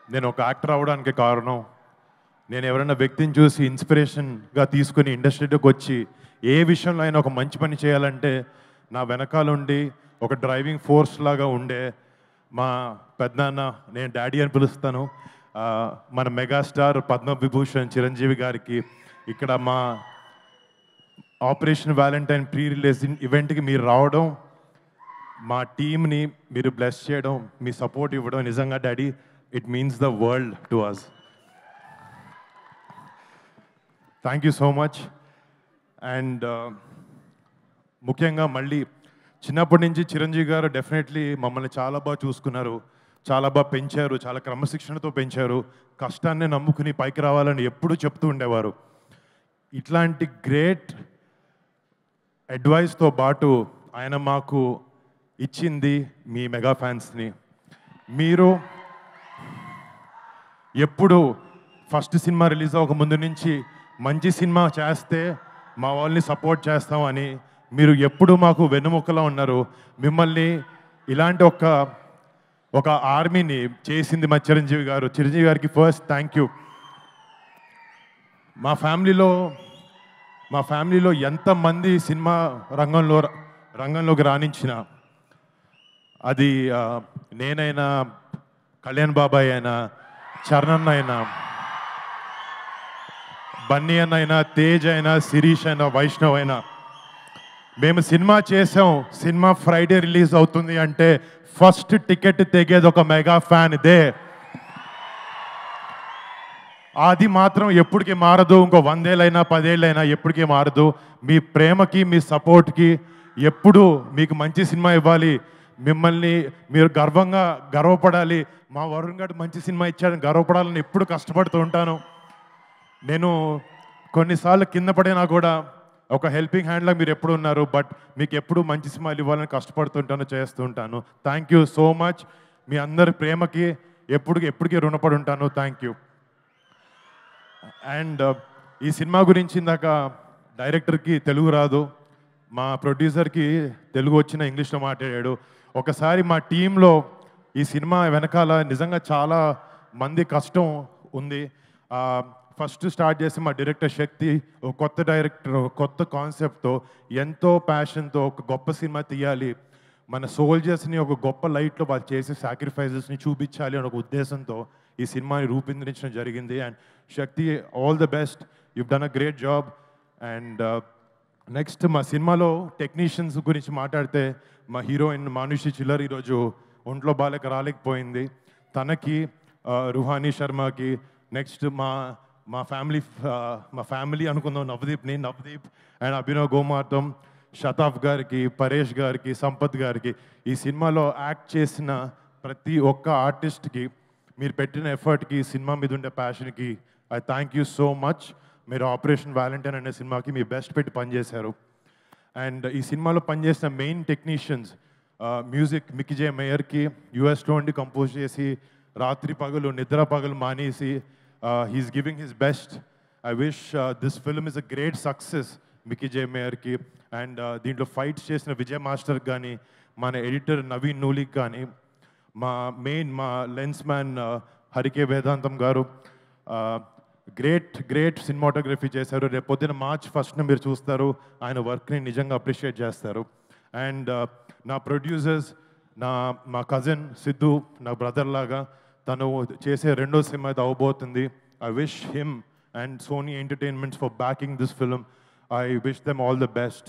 నేను ఒక యాక్టర్ అవ్వడానికి కారణం నేను ఎవరైనా వ్యక్తిని చూసి ఇన్స్పిరేషన్గా తీసుకుని ఇండస్ట్రీలోకి వచ్చి ఏ విషయంలో అయినా ఒక మంచి పని చేయాలంటే నా వెనకాలండి ఒక డ్రైవింగ్ ఫోర్స్ లాగా ఉండే మా పెద్దనాన్న, నేను డాడీ అని పిలుస్తాను, మన మెగాస్టార్ పద్మవిభూషణ్ చిరంజీవి గారికి ఇక్కడ మా ఆపరేషన్ వ్యాలంటైన్ ప్రీ రిలీజ్ ఈవెంట్కి మీరు రావడం, మా టీమ్ని మీరు బ్లెస్ చేయడం, మీ సపోర్ట్ ఇవ్వడం నిజంగా daddy it means the world to us. Thank you so much. And ముఖ్యంగా మళ్ళీ చిన్నప్పటి నుంచి చిరంజీవి గారు డెఫినెట్లీ మమ్మల్ని చాలా బాగా చూసుకున్నారు, చాలా బాగా పెంచారు, చాలా క్రమశిక్షణతో పెంచారు, కష్టాన్ని నమ్ముకుని పైకి రావాలని ఎప్పుడూ చెప్తూ ఉండేవారు. ఇట్లాంటి గ్రేట్ అడ్వైస్తో పాటు ఆయన మాకు ఇచ్చింది మీ మెగా ఫ్యాన్స్ని. మీరు ఎప్పుడు ఫస్ట్ సినిమా రిలీజ్ అవ్వక ముందు నుంచి మంచి సినిమా చేస్తే మా వాళ్ళని సపోర్ట్ చేస్తామని మీరు ఎప్పుడు మాకు వెన్నుముక్కలా ఉన్నారు. మిమ్మల్ని ఇలాంటి ఒక ఆర్మీని చేసింది మా చిరంజీవి గారు. చిరంజీవి గారికి ఫస్ట్ థ్యాంక్ యూ. మా ఫ్యామిలీలో ఎంతమంది సినిమా రంగంలోకి రాణించిన, అది నేనైనా, కళ్యాణ్ బాబాయ్ అయినా, చరణ్ అయినా, బన్నీ అన్న అయినా, తేజ్ అయినా, శిరీష్ అయినా, వైష్ణవ్ అయినా, మేము సినిమా చేసాం, సినిమా ఫ్రైడే రిలీజ్ అవుతుంది అంటే ఫస్ట్ టికెట్ తెగేది ఒక మెగా ఫ్యాన్ ఇదే. అది మాత్రం ఎప్పటికీ మారదు. ఇంకో 100 ఏళ్ళైనా 10 ఏళ్ళైనా ఎప్పటికీ మారదు. మీ ప్రేమకి, మీ సపోర్ట్కి ఎప్పుడు మీకు మంచి సినిమా ఇవ్వాలి, మిమ్మల్ని మీరు గర్వపడాలి, మా వరుణ్ గారు మంచి సినిమా ఇచ్చాడని గర్వపడాలని ఎప్పుడు కష్టపడుతూ ఉంటాను. నేను కొన్నిసార్లు కింద పడినా కూడా ఒక హెల్పింగ్ హ్యాండ్లా మీరు ఎప్పుడు ఉన్నారు. బట్ మీకు ఎప్పుడు మంచి సినిమాలు ఇవ్వాలని కష్టపడుతుంటాను, చేస్తూ ఉంటాను. Thank you so much. మీ అందరి ప్రేమకి ఎప్పటికీ రుణపడి ఉంటాను. Thank you. అండ్ ఈ సినిమా గురించి ఇందాక డైరెక్టర్కి తెలుగు రాదు, మా ప్రొడ్యూసర్కి తెలుగు వచ్చిన ఇంగ్లీష్లో మాట్లాడాడు. ఒకసారి మా టీంలో ఈ సినిమా వెనకాల నిజంగా చాలా మంది కష్టం ఉంది. ఫస్ట్ స్టార్ట్ చేసి మా డైరెక్టర్ శక్తి, ఒక కొత్త డైరెక్టర్, కొత్త కాన్సెప్ట్తో, ఎంతో ప్యాషన్తో ఒక గొప్ప సినిమా తీయాలి, మన సోల్జర్స్ని ఒక గొప్ప లైట్లో వాళ్ళు చేసే సాక్రిఫైజెస్ని చూపించాలి అనే ఒక ఉద్దేశంతో ఈ సినిమాని రూపొందించడం జరిగింది. And Shakti, all the best, you've done a great job. And next మా సినిమాలో టెక్నీషియన్స్ గురించి మాట్లాడితే, మా హీరోయిన్ మానుషి చిల్లర్ ఈరోజు ఒంట్లో బాలేక రాలేకపోయింది. తనకి, రుహానీ శర్మకి, నెక్స్ట్ మా ఫ్యామిలీ అనుకుందాం నవదీప్ అండ్ అభినవ్ గోమార్తం, షతాఫ్ గారికి, పరేష్ గారికి, సంపత్ గారికి, ఈ సినిమాలో యాక్ట్ చేసిన ప్రతి ఒక్క ఆర్టిస్ట్కి మీరు పెట్టిన ఎఫర్ట్కి, సినిమా మీద ఉండే ప్యాషన్కి I thank you so much. మీరు ఆపరేషన్ వ్యాలంటైన్ అనే సినిమాకి మీ బెస్ట్ పెట్టి పనిచేశారు. అండ్ ఈ సినిమాలో పనిచేసిన main technicians, music Mickey J మేయర్కి, యూఎస్లో ఉండి కంపోజ్ చేసి రాత్రి పగలు నిద్ర పగలు మానేసి he's giving his best. I wish this film is a great success Mickey J మేయర్కి. అండ్ దీంట్లో ఫైట్స్ చేసిన విజయ్ మాస్టర్ కానీ, మన ఎడిటర్ నవీన్ నూలిక్ కానీ, మా లెన్స్ మ్యాన్ హరికే వేదాంతం గారు గ్రేట్ సినిమాటోగ్రఫీ చేశారు. రేపు పొద్దున March 1st మీరు చూస్తారు, ఆయన వర్క్ని నిజంగా అప్రిషియేట్ చేస్తారు. అండ్ నా ప్రొడ్యూసర్స్, మా కజిన్ సిద్ధు, నా బ్రదర్ లాగా, తను చేసే రెండో సినిమా ఇది అవబోతుంది. I wish him and Sony entertainments for backing this film. I wish them all the best.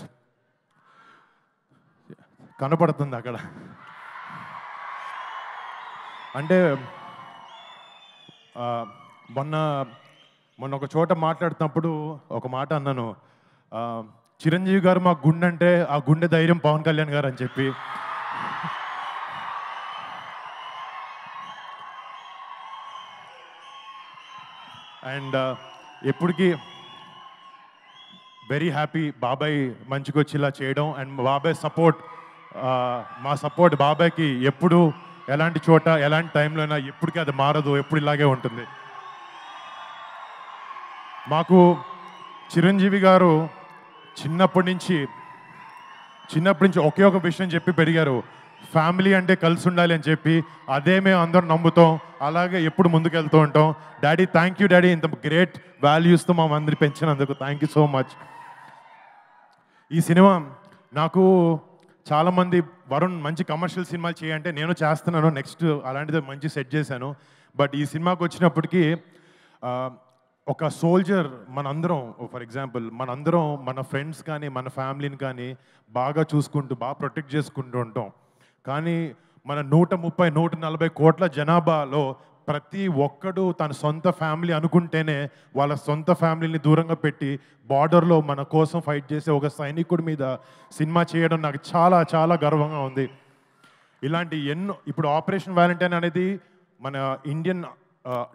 కనపడుతుంది అక్కడ అంటే మొన్న ఒక చోట మాట్లాడుతున్నప్పుడు ఒక మాట అన్నాను, చిరంజీవి గారు మా గుండె అంటే ఆ గుండె ధైర్యం పవన్ కళ్యాణ్ గారు అని చెప్పి. అండ్ ఎప్పటికీ వెరీ హ్యాపీ బాబాయ్ మంచిగా వచ్చి ఇలా చేయడం. అండ్ బాబాయ్ సపోర్ట్, మా సపోర్ట్ బాబాయ్కి ఎప్పుడు ఎలాంటి చోట ఎలాంటి టైంలో అయినా ఎప్పటికీ అది మారదు, ఎప్పుడు ఇలాగే ఉంటుంది. మాకు చిరంజీవి గారు చిన్నప్పటి నుంచి ఒకే ఒక విషయం చెప్పి పెరిగారు, ఫ్యామిలీ అంటే కలిసి ఉండాలి అని చెప్పి అదే మేము అందరం నమ్ముతాం, అలాగే ఎప్పుడు ముందుకెళ్తూ ఉంటాం. డాడీ, థ్యాంక్ యూ డాడీ, ఇంత గ్రేట్ వాల్యూస్తో మా అందరి పెంచినందుకు థ్యాంక్ యూ సో మచ్. ఈ సినిమా నాకు చాలామంది వరుణ్ మంచి కమర్షియల్ సినిమాలు చేయంటే నేను చేస్తున్నాను, నెక్స్ట్ అలాంటిది మంచి సెట్ చేశాను. బట్ ఈ సినిమాకి వచ్చినప్పటికీ ఒక సోల్జర్ మనందరం, ఫర్ ఎగ్జాంపుల్ మనందరం మన ఫ్రెండ్స్ కానీ మన ఫ్యామిలీని కానీ బాగా చూసుకుంటూ బాగా ప్రొటెక్ట్ చేసుకుంటూ ఉంటాం. కానీ మన 130-140 కోట్ల జనాభాలో ప్రతి ఒక్కడు తన సొంత ఫ్యామిలీ అనుకుంటేనే వాళ్ళ సొంత ఫ్యామిలీని దూరంగా పెట్టి బార్డర్లో మన కోసం ఫైట్ చేసే ఒక సైనికుడి మీద సినిమా చేయడం నాకు చాలా చాలా గర్వంగా ఉంది. ఇలాంటి ఎన్నో, ఇప్పుడు ఆపరేషన్ వ్యాలంటైన్ అనేది మన ఇండియన్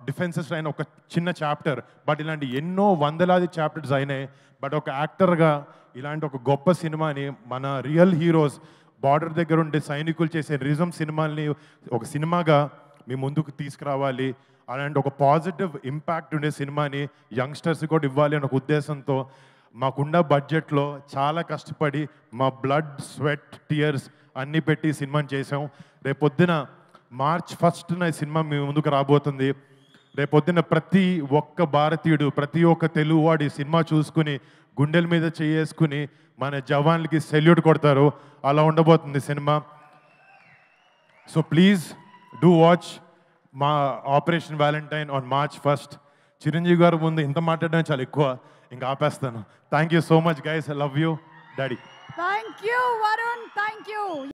డిఫెన్సెస్ అయిన ఒక చిన్న చాప్టర్, బట్ ఇలాంటి ఎన్నో వందలాది చాప్టర్స్ అయినాయి. బట్ ఒక యాక్టర్గా ఇలాంటి ఒక గొప్ప సినిమాని మన రియల్ హీరోస్ బార్డర్ దగ్గర ఉండే సైనికులు చేసే రిజం సినిమాల్ని ఒక సినిమాగా మీ ముందుకు తీసుకురావాలి, అలాంటి ఒక పాజిటివ్ ఇంపాక్ట్ ఉండే సినిమాని యంగ్స్టర్స్ కూడా ఇవ్వాలి అనే ఒక ఉద్దేశంతో మాకున్న బడ్జెట్లో చాలా కష్టపడి మా బ్లడ్, స్వెట్, టీయర్స్ అన్నీ పెట్టి సినిమాని చేసాం. రేపొద్దున March 1న ఈ సినిమా మీ ముందుకు రాబోతుంది. రేపొద్దున ప్రతి ఒక్క భారతీయుడు, ప్రతి ఒక్క తెలుగువాడు ఈ సినిమా చూసుకుని గుండెల మీద చేసుకుని మన జవాన్లకి సెల్యూట్ కొడతారు. అలా ఉండబోతుంది cinema. So please do watch మా Operation Valentine on March 1st. Chiranjeevi garu ముందు ఇంత మాట్లాడడం చాలా ఎక్కువ, ఇంకా ఆపేస్తాను. Thank you so much guys, I love you daddy. Thank you Varun, thank you.